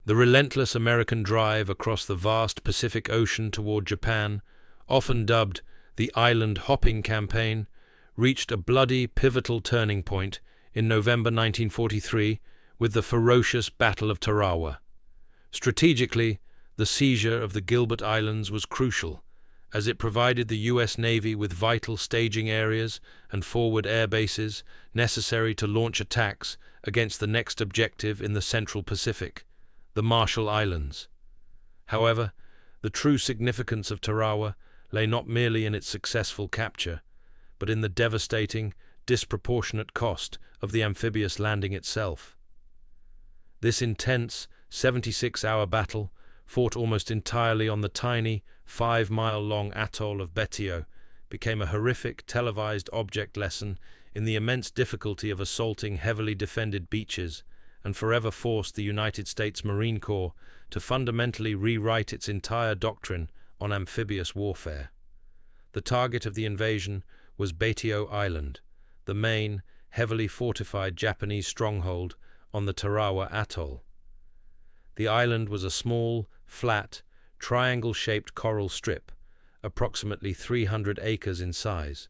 The relentless American drive across the vast Pacific Ocean toward Japan, often dubbed the Island Hopping Campaign, reached a bloody, pivotal turning point in November 1943 with the ferocious Battle of Tarawa. Strategically, the seizure of the Gilbert Islands was crucial, as it provided the U.S. Navy with vital staging areas and forward air bases necessary to launch attacks against the next objective in the Central Pacific, the Marshall Islands. However, the true significance of Tarawa lay not merely in its successful capture, but in the devastating, disproportionate cost of the amphibious landing itself. This intense, 76-hour battle, fought almost entirely on the tiny, 5-mile-long atoll of Betio, became a horrific, televised object lesson in the immense difficulty of assaulting heavily defended beaches, and forever forced the United States Marine Corps to fundamentally rewrite its entire doctrine on amphibious warfare. The target of the invasion was Betio Island, the main, heavily fortified Japanese stronghold on the Tarawa Atoll. The island was a small, flat, triangle-shaped coral strip, approximately 300 acres in size,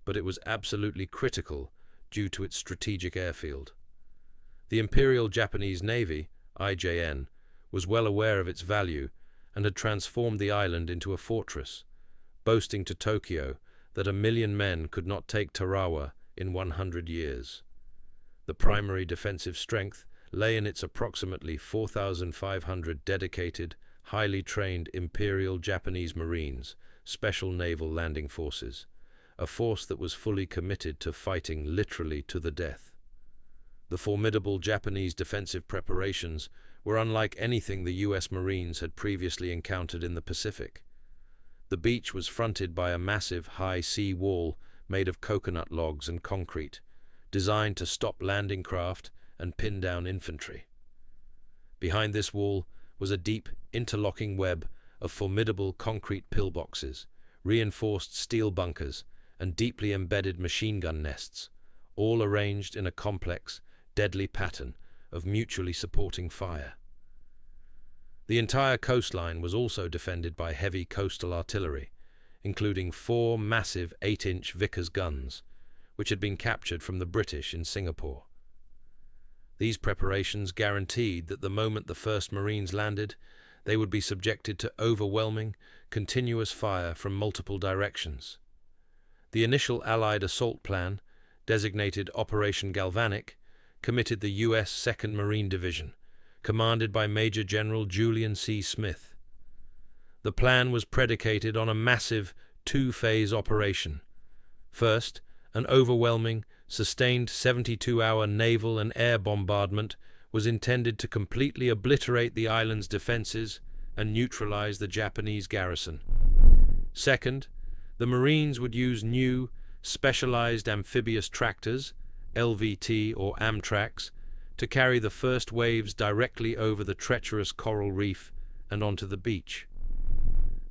but it was absolutely critical due to its strategic airfield. The Imperial Japanese Navy, IJN, was well aware of its value and had transformed the island into a fortress, boasting to Tokyo that 1 million men could not take Tarawa in 100 years. The primary defensive strength lay in its approximately 4,500 dedicated, highly trained Imperial Japanese Marines, Special Naval Landing Forces, a force that was fully committed to fighting literally to the death. The formidable Japanese defensive preparations were unlike anything the U.S. Marines had previously encountered in the Pacific. The beach was fronted by a massive high sea wall made of coconut logs and concrete, designed to stop landing craft and pin down infantry. Behind this wall was a deep, interlocking web of formidable concrete pillboxes, reinforced steel bunkers, and deeply embedded machine gun nests, all arranged in a complex, deadly pattern of mutually supporting fire. The entire coastline was also defended by heavy coastal artillery, including 4 massive 8-inch Vickers guns, which had been captured from the British in Singapore. These preparations guaranteed that the moment the first Marines landed, they would be subjected to overwhelming, continuous fire from multiple directions. The initial Allied assault plan, designated Operation Galvanic, committed the U.S. 2nd Marine Division, commanded by Major General Julian C. Smith. The plan was predicated on a massive 2-phase operation. First, an overwhelming, sustained 72-hour naval and air bombardment was intended to completely obliterate the island's defenses and neutralize the Japanese garrison. Second, the Marines would use new, specialized amphibious tractors, LVT or Amtracs, to carry the first waves directly over the treacherous coral reef and onto the beach.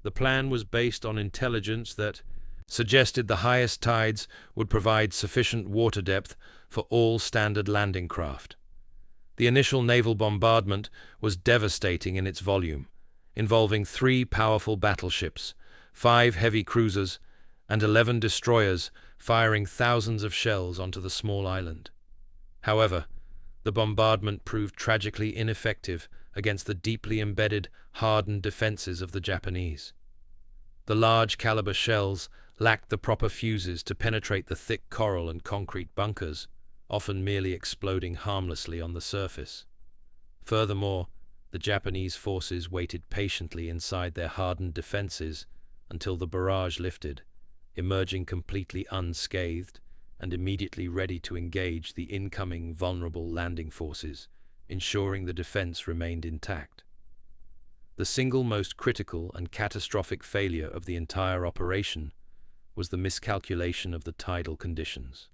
The plan was based on intelligence that suggested the highest tides would provide sufficient water depth for all standard landing craft. The initial naval bombardment was devastating in its volume, involving 3 powerful battleships, 5 heavy cruisers, and 11 destroyers firing thousands of shells onto the small island. However, the bombardment proved tragically ineffective against the deeply embedded, hardened defenses of the Japanese. The large-caliber shells lacked the proper fuses to penetrate the thick coral and concrete bunkers, often merely exploding harmlessly on the surface. Furthermore, the Japanese forces waited patiently inside their hardened defenses until the barrage lifted, emerging completely unscathed and immediately ready to engage the incoming vulnerable landing forces, ensuring the defense remained intact. The single most critical and catastrophic failure of the entire operation was the miscalculation of the tidal conditions.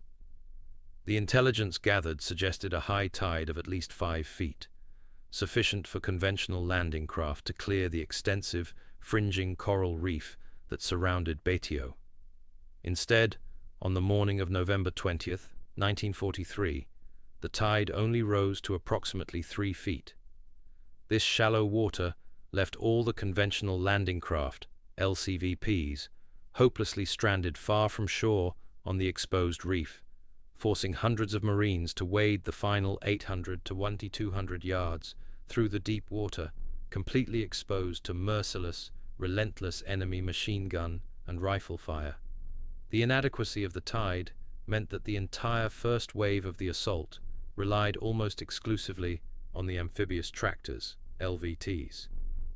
The intelligence gathered suggested a high tide of at least 5 feet, sufficient for conventional landing craft to clear the extensive, fringing coral reef that surrounded Betio. Instead, on the morning of November 20th, 1943, the tide only rose to approximately 3 feet. This shallow water left all the conventional landing craft, LCVPs, hopelessly stranded far from shore on the exposed reef, forcing hundreds of Marines to wade the final 800 to 1,200 yards through the deep water, completely exposed to merciless, relentless enemy machine gun and rifle fire. The inadequacy of the tide meant that the entire first wave of the assault relied almost exclusively on the amphibious tractors, LVTs,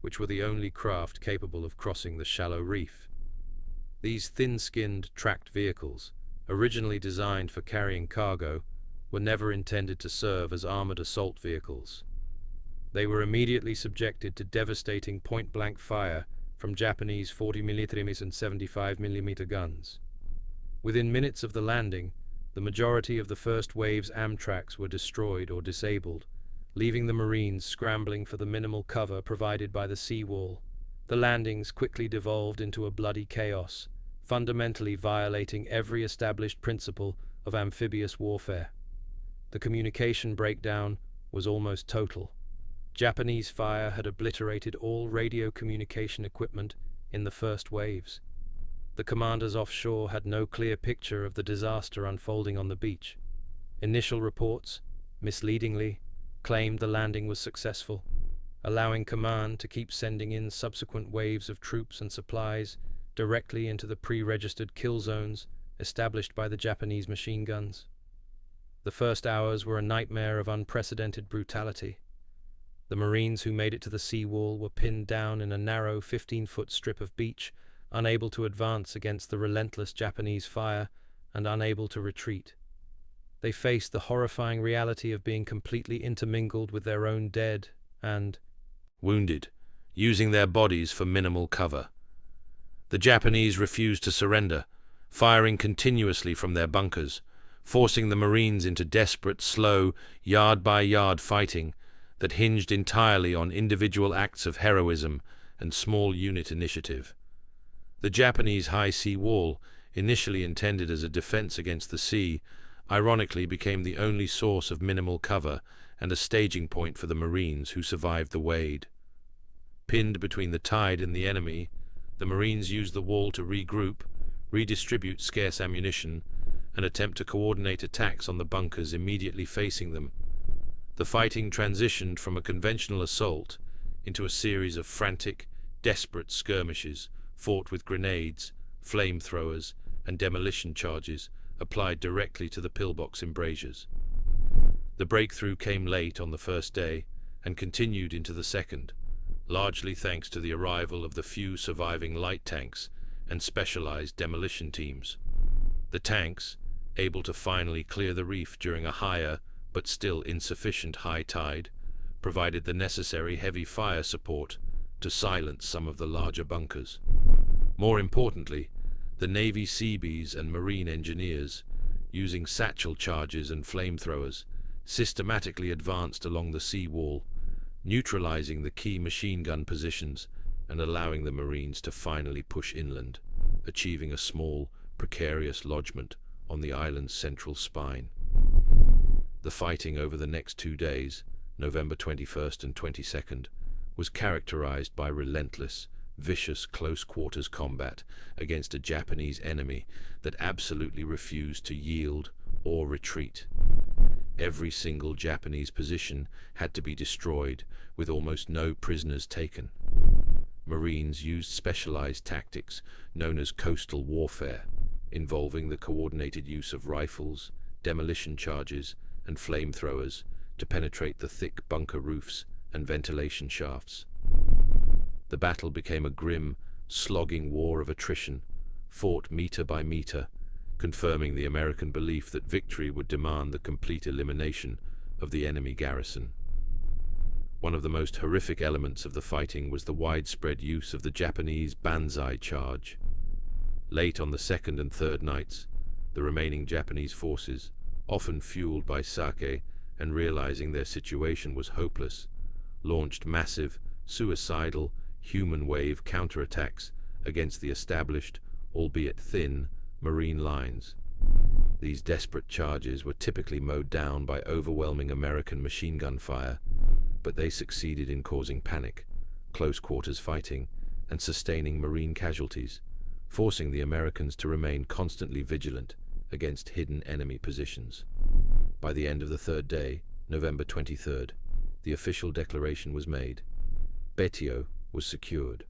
which were the only craft capable of crossing the shallow reef. These thin-skinned, tracked vehicles, originally designed for carrying cargo, were never intended to serve as armored assault vehicles. They were immediately subjected to devastating point-blank fire from Japanese 40mm and 75mm guns. Within minutes of the landing, the majority of the first wave's Amtraks were destroyed or disabled, leaving the Marines scrambling for the minimal cover provided by the seawall. The landings quickly devolved into a bloody chaos, fundamentally violating every established principle of amphibious warfare. The communication breakdown was almost total. Japanese fire had obliterated all radio communication equipment in the first waves. The commanders offshore had no clear picture of the disaster unfolding on the beach. Initial reports, misleadingly, claimed the landing was successful, allowing command to keep sending in subsequent waves of troops and supplies directly into the pre-registered kill zones established by the Japanese machine guns. The first hours were a nightmare of unprecedented brutality. The Marines who made it to the seawall were pinned down in a narrow 15-foot strip of beach, unable to advance against the relentless Japanese fire and unable to retreat. They faced the horrifying reality of being completely intermingled with their own dead and wounded, using their bodies for minimal cover. The Japanese refused to surrender, firing continuously from their bunkers, forcing the Marines into desperate, slow, yard-by-yard fighting that hinged entirely on individual acts of heroism and small unit initiative. The Japanese high sea wall, initially intended as a defense against the sea, ironically became the only source of minimal cover and a staging point for the Marines who survived the wade. Pinned between the tide and the enemy, the Marines used the wall to regroup, redistribute scarce ammunition, and attempt to coordinate attacks on the bunkers immediately facing them. The fighting transitioned from a conventional assault into a series of frantic, desperate skirmishes fought with grenades, flamethrowers, and demolition charges applied directly to the pillbox embrasures. The breakthrough came late on the first day and continued into the second, largely thanks to the arrival of the few surviving light tanks and specialized demolition teams. The tanks, able to finally clear the reef during a higher but still insufficient high tide, provided the necessary heavy fire support to silence some of the larger bunkers. More importantly, the Navy Seabees and Marine engineers, using satchel charges and flamethrowers, systematically advanced along the seawall, neutralizing the key machine gun positions and allowing the Marines to finally push inland, achieving a small, precarious lodgment on the island's central spine. The fighting over the next 2 days, November 21st and 22nd, was characterized by relentless, vicious close-quarters combat against a Japanese enemy that absolutely refused to yield or retreat. Every single Japanese position had to be destroyed, with almost no prisoners taken. Marines used specialized tactics known as coastal warfare, involving the coordinated use of rifles, demolition charges, and flamethrowers to penetrate the thick bunker roofs and ventilation shafts. The battle became a grim, slogging war of attrition, fought meter by meter, confirming the American belief that victory would demand the complete elimination of the enemy garrison. One of the most horrific elements of the fighting was the widespread use of the Japanese banzai charge. Late on the second and third nights, the remaining Japanese forces, often fueled by sake and realizing their situation was hopeless, launched massive, suicidal, human wave counterattacks against the established, albeit thin, Marine lines. These desperate charges were typically mowed down by overwhelming American machine gun fire, but they succeeded in causing panic, close quarters fighting, and sustaining Marine casualties, forcing the Americans to remain constantly vigilant against hidden enemy positions. By the end of the third day, November 23rd, the official declaration was made. Betio was secured.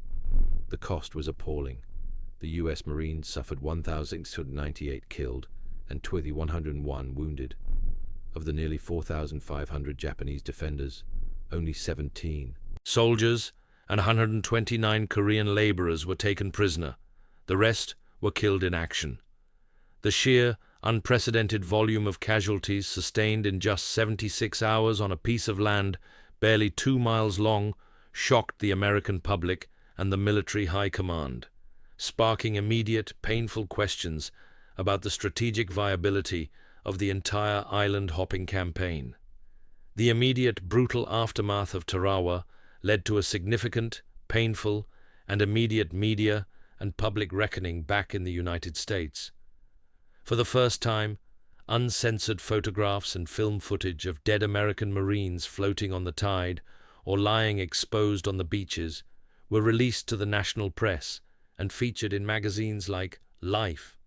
The cost was appalling. The U.S. Marines suffered 1,698 killed and 2,101 wounded. Of the nearly 4,500 Japanese defenders, only 17 soldiers and 129 Korean laborers were taken prisoner. The rest were killed in action. The sheer, unprecedented volume of casualties sustained in just 76 hours on a piece of land barely 2 miles long shocked the American public and the military high command, sparking immediate, painful questions about the strategic viability of the entire island-hopping campaign. The immediate, brutal aftermath of Tarawa led to a significant, painful, and immediate media and public reckoning back in the United States. For the first time, uncensored photographs and film footage of dead American Marines floating on the tide or lying exposed on the beaches were released to the national press and featured in magazines like Life.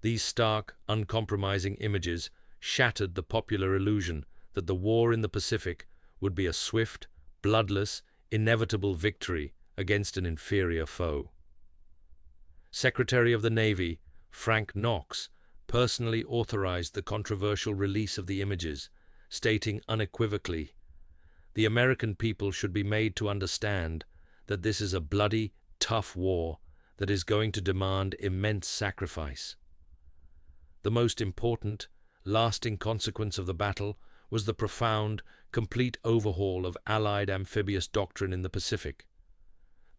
These stark, uncompromising images shattered the popular illusion that the war in the Pacific would be a swift, bloodless, inevitable victory against an inferior foe. Secretary of the Navy Frank Knox personally authorized the controversial release of the images, stating unequivocally, "The American people should be made to understand that this is a bloody, tough war that is going to demand immense sacrifice." The most important, lasting consequence of the battle was the profound, complete overhaul of Allied amphibious doctrine in the Pacific.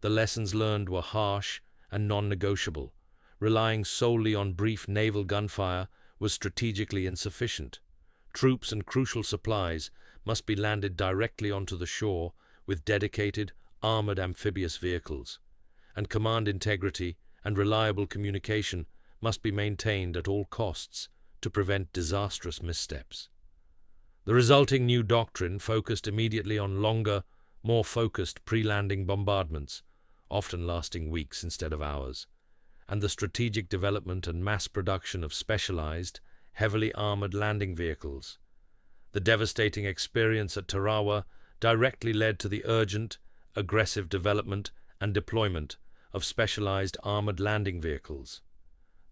The lessons learned were harsh and non-negotiable. Relying solely on brief naval gunfire was strategically insufficient. Troops and crucial supplies must be landed directly onto the shore with dedicated, armored amphibious vehicles, and command integrity and reliable communication must be maintained at all costs to prevent disastrous missteps. The resulting new doctrine focused immediately on longer, more focused pre-landing bombardments, often lasting weeks instead of hours, and the strategic development and mass production of specialized, heavily armored landing vehicles. The devastating experience at Tarawa directly led to the urgent, aggressive development and deployment of specialized armored landing vehicles.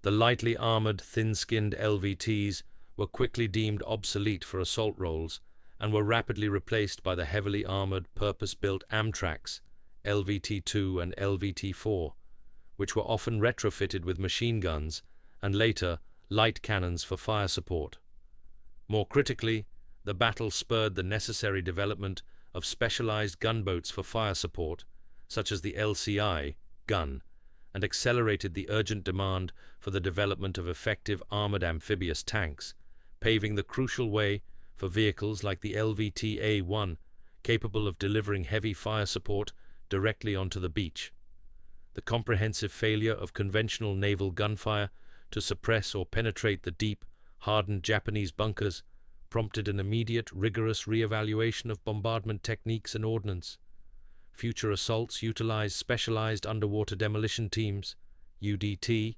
The lightly armored, thin-skinned LVTs were quickly deemed obsolete for assault roles and were rapidly replaced by the heavily armored, purpose-built Amtracs, LVT-2 and LVT-4, which were often retrofitted with machine guns and later light cannons for fire support. More critically, the battle spurred the necessary development of specialized gunboats for fire support, such as the LCI gun, and accelerated the urgent demand for the development of effective armored amphibious tanks, paving the crucial way for vehicles like the LVT-A1, capable of delivering heavy fire support directly onto the beach. The comprehensive failure of conventional naval gunfire to suppress or penetrate the deep, hardened Japanese bunkers prompted an immediate, rigorous re-evaluation of bombardment techniques and ordnance. Future assaults utilized specialized underwater demolition teams, UDT,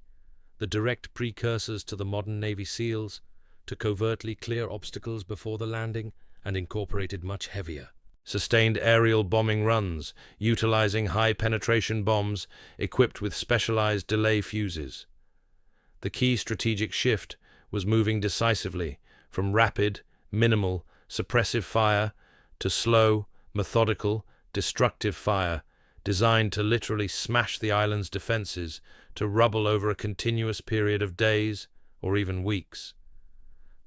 the direct precursors to the modern Navy SEALs, to covertly clear obstacles before the landing, and incorporated much heavier, sustained aerial bombing runs, utilizing high-penetration bombs equipped with specialized delay fuses. The key strategic shift was moving decisively from rapid, minimal, suppressive fire to slow, methodical, destructive fire designed to literally smash the island's defenses to rubble over a continuous period of days or even weeks.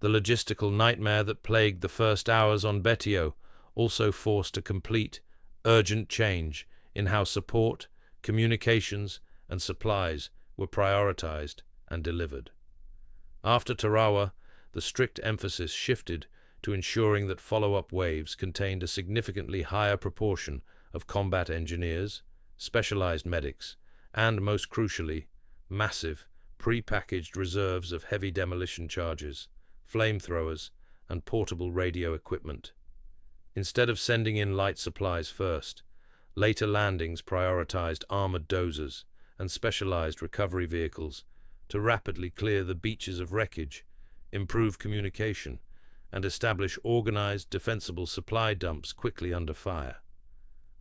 The logistical nightmare that plagued the first hours on Betio also forced a complete, urgent change in how support, communications, and supplies were prioritized and delivered. After Tarawa, the strict emphasis shifted to ensuring that follow-up waves contained a significantly higher proportion of combat engineers, specialized medics, and, most crucially, massive, pre-packaged reserves of heavy demolition charges, flamethrowers, and portable radio equipment. Instead of sending in light supplies first, later landings prioritized armored dozers and specialized recovery vehicles to rapidly clear the beaches of wreckage, improve communication, and establish organized, defensible supply dumps quickly under fire.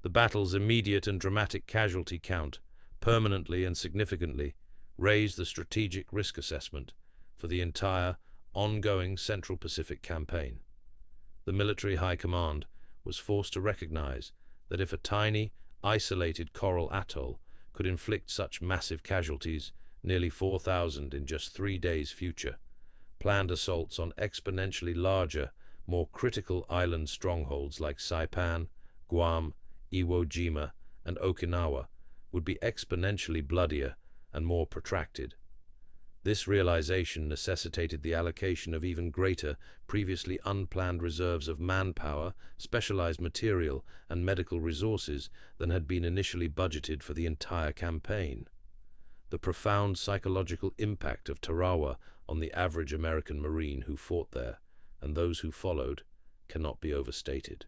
The battle's immediate and dramatic casualty count permanently and significantly raised the strategic risk assessment for the entire ongoing Central Pacific campaign. The military high command was forced to recognize that if a tiny, isolated coral atoll could inflict such massive casualties, nearly 4,000 in just 3 days' future, planned assaults on exponentially larger, more critical island strongholds like Saipan, Guam, Iwo Jima, and Okinawa would be exponentially bloodier and more protracted. This realization necessitated the allocation of even greater, previously unplanned reserves of manpower, specialized material, and medical resources than had been initially budgeted for the entire campaign. The profound psychological impact of Tarawa on the average American Marine who fought there, and those who followed, cannot be overstated.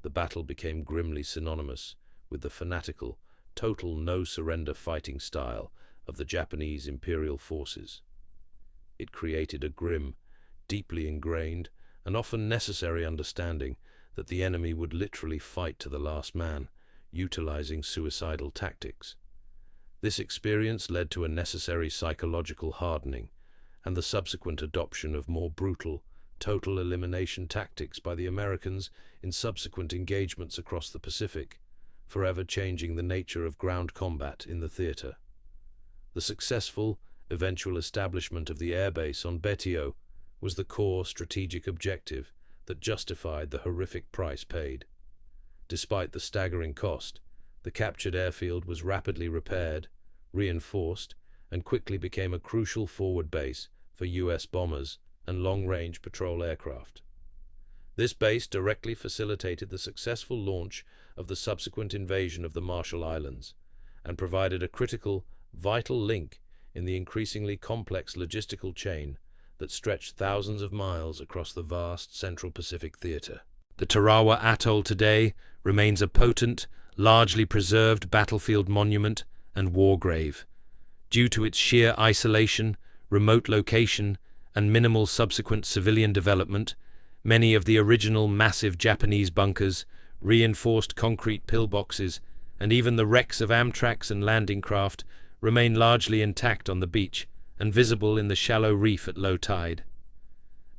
The battle became grimly synonymous with the fanatical, total no-surrender fighting style of the Japanese imperial forces. It created a grim, deeply ingrained, and often necessary understanding that the enemy would literally fight to the last man, utilizing suicidal tactics. This experience led to a necessary psychological hardening and the subsequent adoption of more brutal, total elimination tactics by the Americans in subsequent engagements across the Pacific, forever changing the nature of ground combat in the theater. The successful, eventual establishment of the airbase on Betio was the core strategic objective that justified the horrific price paid. Despite the staggering cost, the captured airfield was rapidly repaired, reinforced, and quickly became a crucial forward base for U.S. bombers and long-range patrol aircraft. This base directly facilitated the successful launch of the subsequent invasion of the Marshall Islands and provided a critical, vital link in the increasingly complex logistical chain that stretched thousands of miles across the vast Central Pacific theater. The Tarawa Atoll today remains a potent, largely preserved battlefield monument and war grave. Due to its sheer isolation, remote location, and minimal subsequent civilian development, many of the original massive Japanese bunkers, reinforced concrete pillboxes, and even the wrecks of Amtraks and landing craft remain largely intact on the beach and visible in the shallow reef at low tide.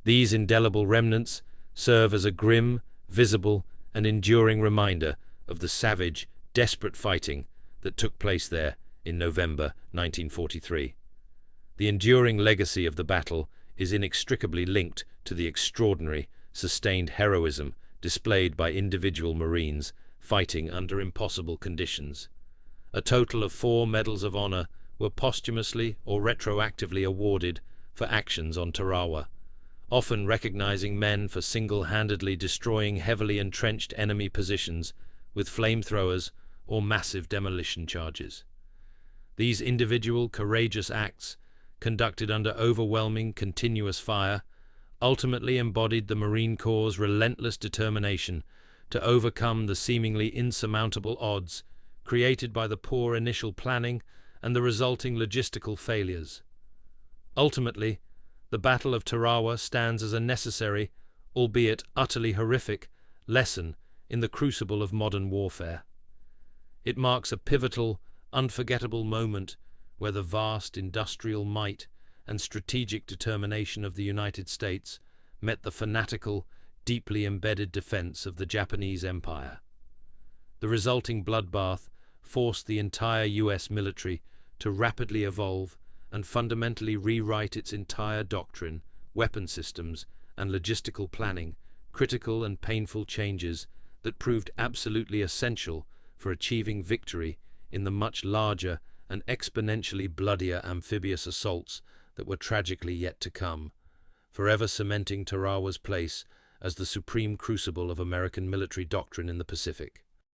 These indelible remnants serve as a grim, visible, and enduring reminder of the savage, desperate fighting that took place there in November 1943. The enduring legacy of the battle is inextricably linked to the extraordinary, sustained heroism displayed by individual Marines fighting under impossible conditions. A total of 4 Medals of Honor were posthumously or retroactively awarded for actions on Tarawa, often recognizing men for single-handedly destroying heavily entrenched enemy positions with flamethrowers or massive demolition charges. These individual courageous acts, conducted under overwhelming continuous fire, ultimately embodied the Marine Corps' relentless determination to overcome the seemingly insurmountable odds created by the poor initial planning and the resulting logistical failures. Ultimately, the Battle of Tarawa stands as a necessary, albeit utterly horrific, lesson in the crucible of modern warfare. It marks a pivotal, unforgettable moment where the vast industrial might and strategic determination of the United States met the fanatical, deeply embedded defense of the Japanese Empire. The resulting bloodbath forced the entire U.S. military to rapidly evolve and fundamentally rewrite its entire doctrine, weapon systems, and logistical planning, critical and painful changes that proved absolutely essential for achieving victory in the much larger and exponentially bloodier amphibious assaults that were tragically yet to come, forever cementing Tarawa's place as the supreme crucible of American military doctrine in the Pacific.